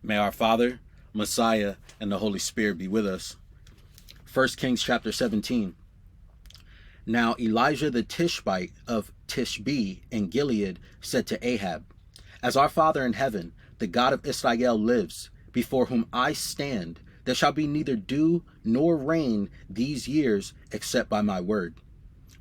May our Father, Messiah, and the Holy Spirit be with us. 1 Kings chapter 17. Now Elijah the Tishbite of Tishbe in Gilead said to Ahab, As our Father in heaven, the God of Israel lives, before whom I stand, there shall be neither dew nor rain these years except by my word.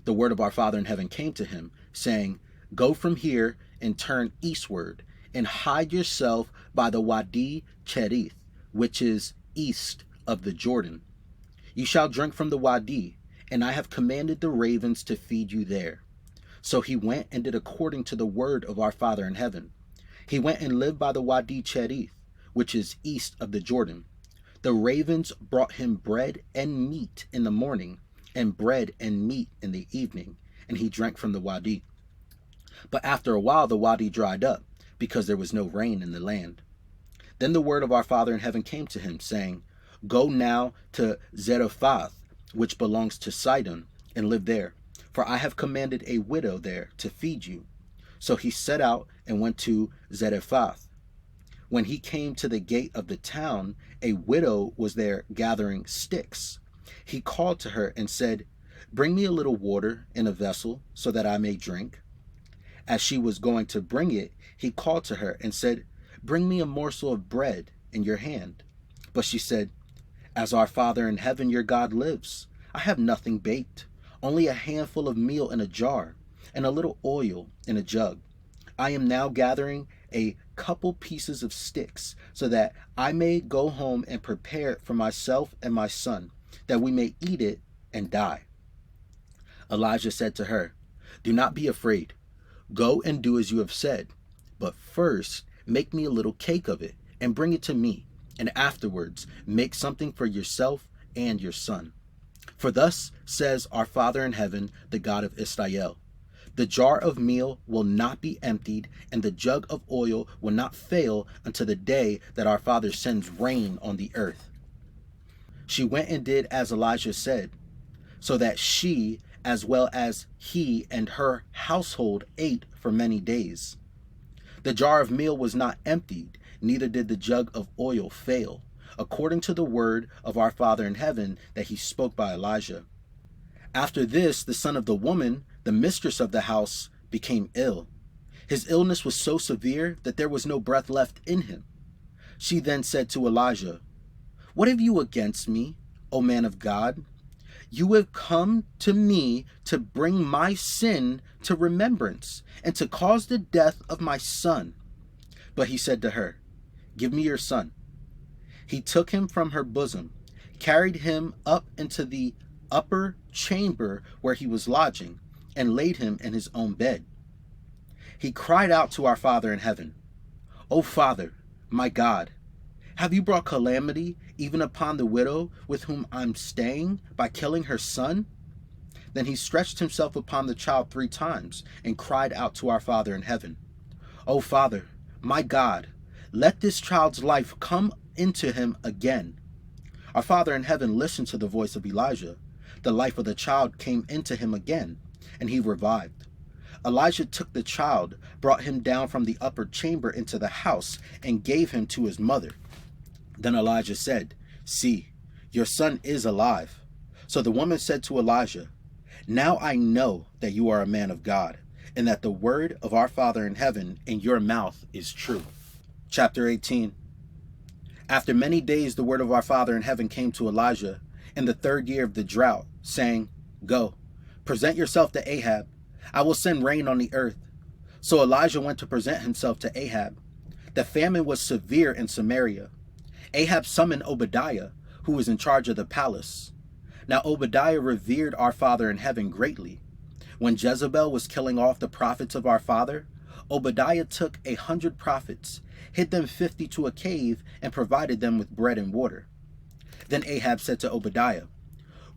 The word of our Father in heaven came to him, saying, Go from here and turn eastward, and hide yourself by the Wadi Cherith, which is east of the Jordan. You shall drink from the Wadi, and I have commanded the ravens to feed you there. So he went and did according to the word of our Father in heaven. He went and lived by the Wadi Cherith, which is east of the Jordan. The ravens brought him bread and meat in the morning, and bread and meat in the evening, and he drank from the Wadi. But after a while the Wadi dried up, because there was no rain in the land. Then the word of our Father in heaven came to him, saying, Go now to Zarephath, which belongs to Sidon, and live there, for I have commanded a widow there to feed you. So he set out and went to Zarephath. When he came to the gate of the town, a widow was there gathering sticks. He called to her and said, Bring me a little water in a vessel, so that I may drink. As she was going to bring it, he called to her and said, Bring me a morsel of bread in your hand. But she said, As our Father in heaven your God lives, I have nothing baked, only a handful of meal in a jar, and a little oil in a jug. I am now gathering a couple pieces of sticks, so that I may go home and prepare it for myself and my son, that we may eat it and die. Elijah said to her, Do not be afraid. Go and do as you have said, but first make me a little cake of it and bring it to me, and afterwards make something for yourself and your son. For thus says our Father in heaven, the God of Israel, the jar of meal will not be emptied, and the jug of oil will not fail until the day that our Father sends rain on the earth. She went and did as Elijah said, so that she, as well as he and her household, ate for many days. The jar of meal was not emptied, neither did the jug of oil fail, according to the word of our Father in heaven that he spoke by Elijah. After this, the son of the woman, the mistress of the house, became ill. His illness was so severe that there was no breath left in him. She then said to Elijah, What have you against me, O man of God? You have come to me to bring my sin to remembrance and to cause the death of my son. But he said to her, Give me your son. He took him from her bosom, carried him up into the upper chamber where he was lodging, and laid him in his own bed. He cried out to our Father in heaven, O Father, my God, have you brought calamity even upon the widow with whom I'm staying by killing her son? Then he stretched himself upon the child 3 times and cried out to our Father in heaven, O Father, my God, let this child's life come into him again. Our Father in heaven listened to the voice of Elijah. The life of the child came into him again, and he revived. Elijah took the child, brought him down from the upper chamber into the house, and gave him to his mother. Then Elijah said, See, your son is alive. So the woman said to Elijah, Now I know that you are a man of God, and that the word of our Father in heaven in your mouth is true. Chapter 18. After many days the word of our Father in heaven came to Elijah in the 3rd year of the drought, saying, Go, present yourself to Ahab. I will send rain on the earth. So Elijah went to present himself to Ahab. The famine was severe in Samaria. Ahab summoned Obadiah, who was in charge of the palace. Now Obadiah revered our Father in heaven greatly. When Jezebel was killing off the prophets of our Father, Obadiah took 100 prophets, hid them 50 to a cave, and provided them with bread and water. Then Ahab said to Obadiah,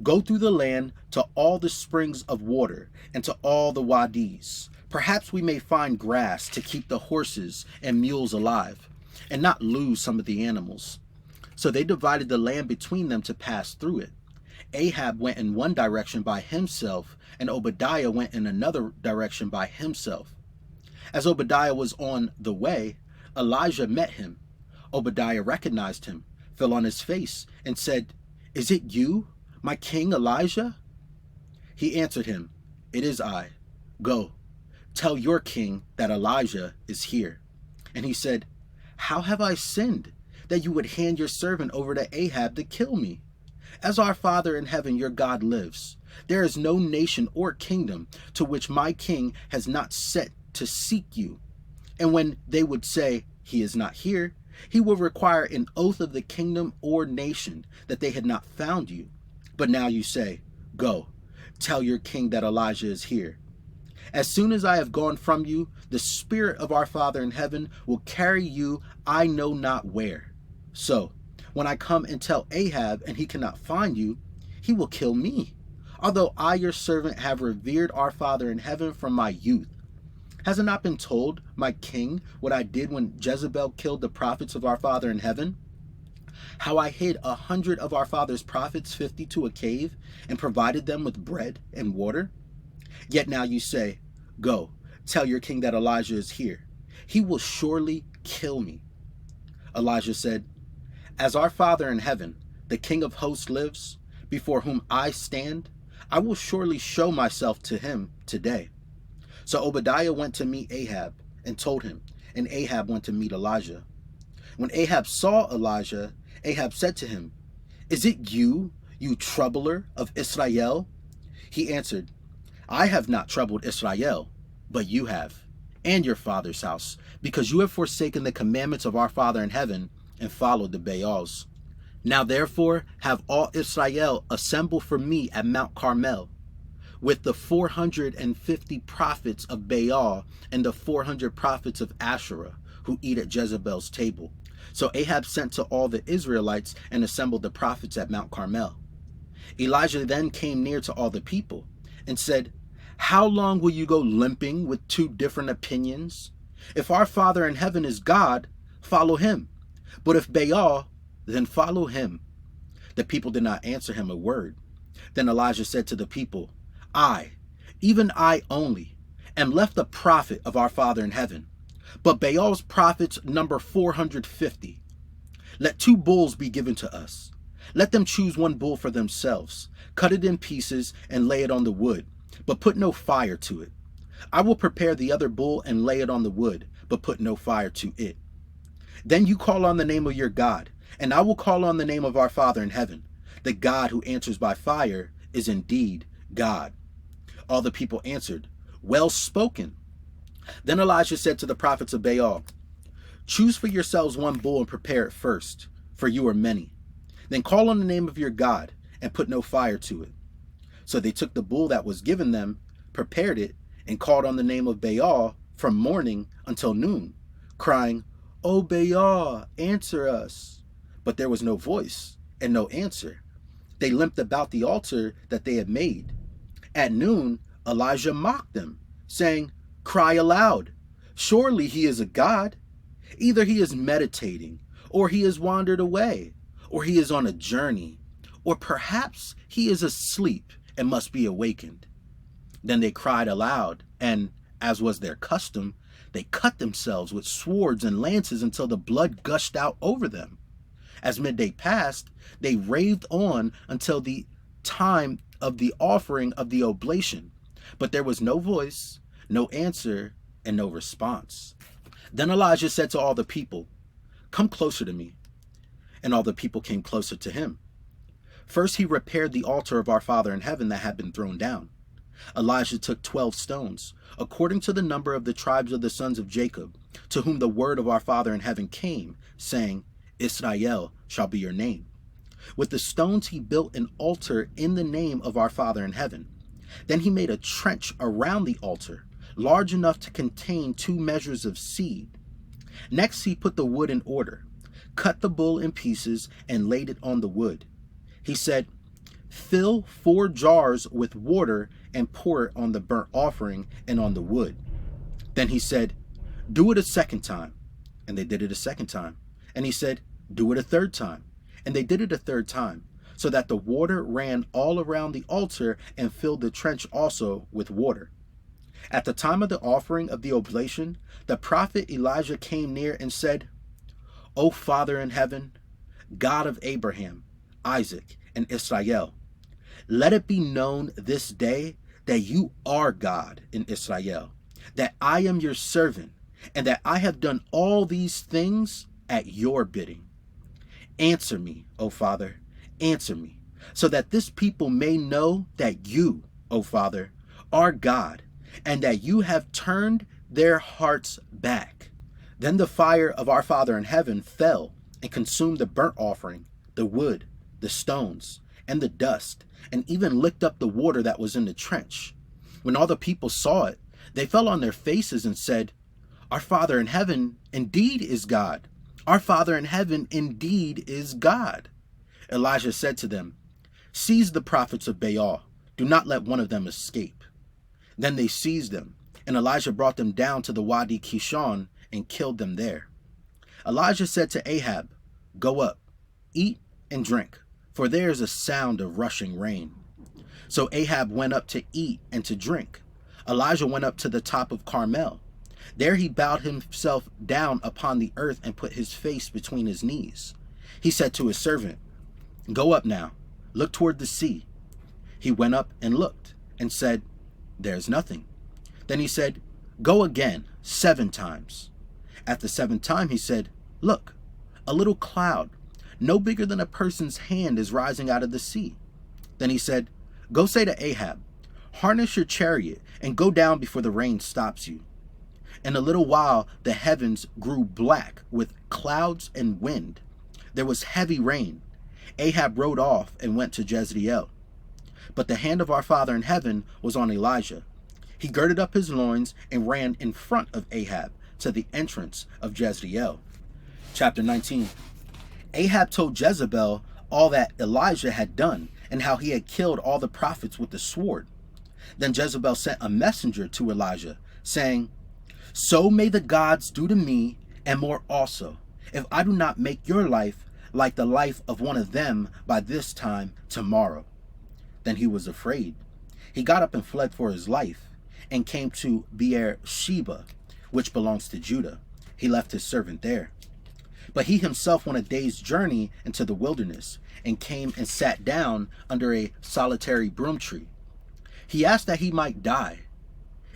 Go through the land to all the springs of water and to all the wadis. Perhaps we may find grass to keep the horses and mules alive, and not lose some of the animals. So they divided the land between them to pass through it. Ahab went in one direction by himself, and Obadiah went in another direction by himself. As Obadiah was on the way, Elijah met him. Obadiah recognized him, fell on his face, and said, "Is it you, my king Elijah?" He answered him, "It is I. Go, tell your king that Elijah is here." And he said, "How have I sinned, that you would hand your servant over to Ahab to kill me? As our Father in heaven, your God, lives, there is no nation or kingdom to which my king has not set to seek you. And when they would say, 'He is not here,' he will require an oath of the kingdom or nation that they had not found you. But now you say, 'Go, tell your king that Elijah is here.' As soon as I have gone from you, the Spirit of our Father in heaven will carry you I know not where. So, when I come and tell Ahab and he cannot find you, he will kill me, although I, your servant, have revered our Father in heaven from my youth. Has it not been told, my king, what I did when Jezebel killed the prophets of our Father in heaven? How I hid 100 of our father's prophets, 50 to a cave, and provided them with bread and water? Yet now you say, 'Go, tell your king that Elijah is here. He will surely kill me.' Elijah said, 'As our Father in heaven, the King of hosts, lives, before whom I stand, I will surely show myself to him today.' So Obadiah went to meet Ahab and told him, and Ahab went to meet Elijah. When Ahab saw Elijah, Ahab said to him, 'Is it you, you troubler of Israel?' He answered, 'I have not troubled Israel, but you have, and your father's house, because you have forsaken the commandments of our Father in heaven and followed the Baals. Now therefore have all Israel assemble for me at Mount Carmel, with the 450 prophets of Baal and the 400 prophets of Asherah, who eat at Jezebel's table.' So Ahab sent to all the Israelites and assembled the prophets at Mount Carmel. Elijah then came near to all the people and said, 'How long will you go limping with two different opinions? If our Father in heaven is God, follow him. But if Baal, then follow him.' The people did not answer him a word. Then Elijah said to the people, 'I, even I only, am left a prophet of our Father in heaven, but Baal's prophets number 450. Let 2 bulls be given to us. Let them choose 1 bull for themselves, cut it in pieces, and lay it on the wood, but put no fire to it. I will prepare the other bull and lay it on the wood, but put no fire to it. Then you call on the name of your God, and I will call on the name of our Father in heaven. The God who answers by fire is indeed God.' All the people answered, 'Well spoken.' Then Elijah said to the prophets of Baal, 'Choose for yourselves 1 bull and prepare it first, for you are many. Then call on the name of your God and put no fire to it.' So they took the bull that was given them, prepared it, and called on the name of Baal from morning until noon, crying, 'O Baal, answer us.' But there was no voice and no answer. They limped about the altar that they had made. At noon, Elijah mocked them, saying, 'Cry aloud. Surely he is a god. Either he is meditating, or he has wandered away, or he is on a journey, or perhaps he is asleep and must be awakened.' Then they cried aloud, and, as was their custom, they cut themselves with swords and lances until the blood gushed out over them. As midday passed, they raved on until the time of the offering of the oblation, but there was no voice, no answer, and no response. Then Elijah said to all the people, 'Come closer to me.' And all the people came closer to him. First he repaired the altar of our Father in heaven that had been thrown down. Elijah took 12 stones, according to the number of the tribes of the sons of Jacob, to whom the word of our Father in heaven came, saying, 'Israel shall be your name.' With the stones he built an altar in the name of our Father in heaven. Then he made a trench around the altar, large enough to contain 2 measures of seed. Next he put the wood in order, cut the bull in pieces, and laid it on the wood. He said, 'Fill 4 jars with water and pour it on the burnt offering and on the wood.' Then he said, 'Do it a second time.' And they did it a second time. And he said, 'Do it a third time.' And they did it a third time, so that the water ran all around the altar and filled the trench also with water. At the time of the offering of the oblation, the prophet Elijah came near and said, O Father in heaven, God of Abraham, Isaac, and Israel, let it be known this day that you are God in Israel, that I am your servant, and that I have done all these things at your bidding. Answer me, O Father, answer me, so that this people may know that you, O Father, are God, and that you have turned their hearts back. Then the fire of our Father in heaven fell and consumed the burnt offering, the wood, the stones, and the dust, and even licked up the water that was in the trench. When all the people saw it, they fell on their faces and said, Our Father in heaven indeed is God. Our Father in heaven indeed is God. Elijah said to them, Seize the prophets of Baal. Do not let one of them escape. Then they seized them, and Elijah brought them down to the Wadi Kishon and killed them there. Elijah said to Ahab, Go up, eat and drink, for there is a sound of rushing rain. So Ahab went up to eat and to drink. Elijah went up to the top of Carmel. There he bowed himself down upon the earth and put his face between his knees. He said to his servant, Go up now, look toward the sea. He went up and looked, and said, There's nothing. Then he said, Go again 7 times. At the 7th time he said, Look, a little cloud, no bigger than a person's hand, is rising out of the sea. Then he said, Go say to Ahab, Harness your chariot and go down before the rain stops you. In a little while the heavens grew black with clouds and wind. There was heavy rain. Ahab rode off and went to Jezreel. But the hand of our Father in heaven was on Elijah. He girded up his loins and ran in front of Ahab to the entrance of Jezreel. Chapter 19. Ahab told Jezebel all that Elijah had done and how he had killed all the prophets with the sword. Then Jezebel sent a messenger to Elijah, saying, So may the gods do to me, and more also, if I do not make your life like the life of one of them by this time tomorrow. Then he was afraid. He got up and fled for his life, and came to Beersheba, which belongs to Judah. He left his servant there. But he himself went a day's journey into the wilderness, and came and sat down under a solitary broom tree. He asked that he might die.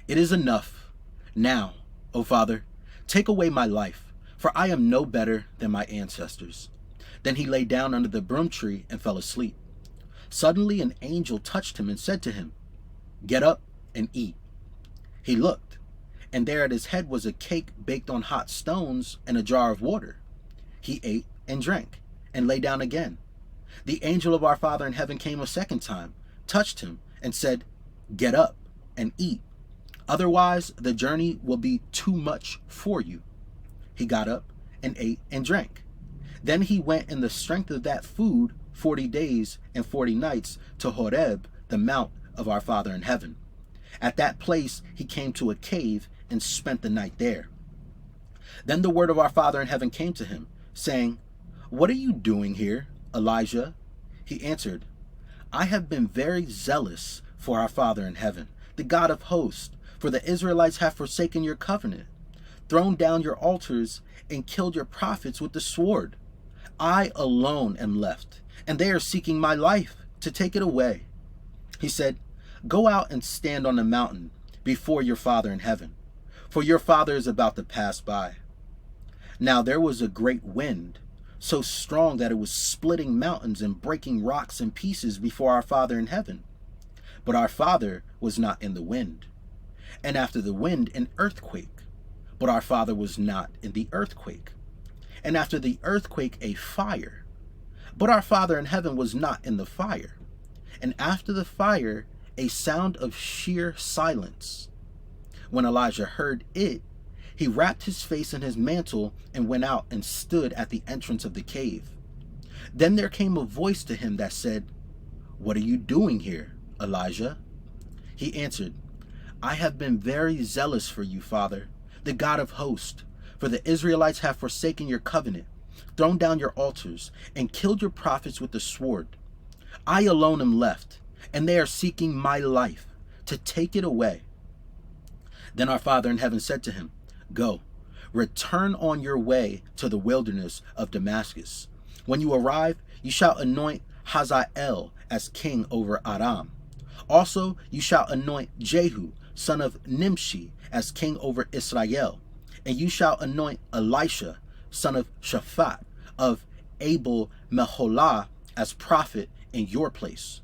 It is enough. Now, O Father, take away my life, for I am no better than my ancestors. Then he lay down under the broom tree and fell asleep. Suddenly an angel touched him and said to him, Get up and eat. He looked, and there at his head was a cake baked on hot stones and a jar of water. He ate and drank, and lay down again. The angel of our Father in heaven came a second time, touched him, and said, Get up and eat. Otherwise the journey will be too much for you. He got up and ate and drank. Then he went in the strength of that food 40 days and 40 nights to Horeb, the mount of our Father in heaven. At that place he came to a cave and spent the night there. Then the word of our Father in heaven came to him, saying, What are you doing here, Elijah? He answered, I have been very zealous for our Father in heaven, the God of hosts, for the Israelites have forsaken your covenant, thrown down your altars, and killed your prophets with the sword. I alone am left, and they are seeking my life to take it away. He said, Go out and stand on the mountain before your Father in heaven, for your Father is about to pass by. Now there was a great wind, so strong that it was splitting mountains and breaking rocks in pieces before our Father in heaven. But our Father was not in the wind. And after the wind, an earthquake. But our Father was not in the earthquake. And after the earthquake, a fire. But our Father in heaven was not in the fire. And after the fire, a sound of sheer silence. When Elijah heard it, he wrapped his face in his mantle and went out and stood at the entrance of the cave. Then there came a voice to him that said, What are you doing here, Elijah? He answered, I have been very zealous for you, Father, the God of hosts, for the Israelites have forsaken your covenant, thrown down your altars, and killed your prophets with the sword. I alone am left, and they are seeking my life to take it away. Then our Father in heaven said to him, Go, Return on your way to the wilderness of Damascus. When you arrive, you shall anoint Hazael as king over Aram. Also, you shall anoint Jehu, son of Nimshi, as king over Israel. And you shall anoint Elisha, son of Shaphat, of Abel Meholah, as prophet in your place.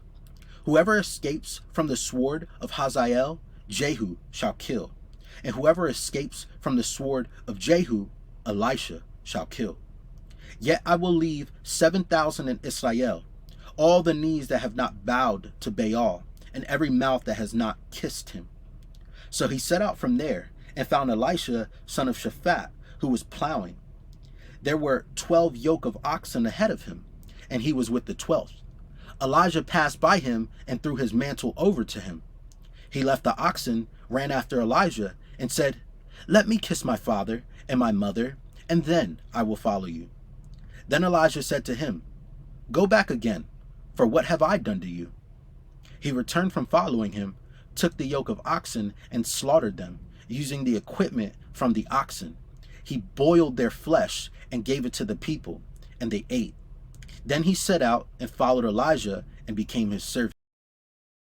Whoever escapes from the sword of Hazael, Jehu shall kill. And whoever escapes from the sword of Jehu, Elisha shall kill. Yet I will leave 7,000 in Israel, all the knees that have not bowed to Baal, and every mouth that has not kissed him. So he set out from there, and found Elisha, son of Shaphat, who was plowing. There were 12 yoke of oxen ahead of him, and he was with the 12th. Elijah passed by him and threw his mantle over to him. He left the oxen, ran after Elijah, and said, "Let me kiss my father and my mother, and then I will follow you." Then Elijah said to him, "Go back again, for what have I done to you?" He returned from following him, took the yoke of oxen, and slaughtered them, using the equipment from the oxen. He boiled their flesh and gave it to the people, and they ate. Then he set out and followed Elijah and became his servant.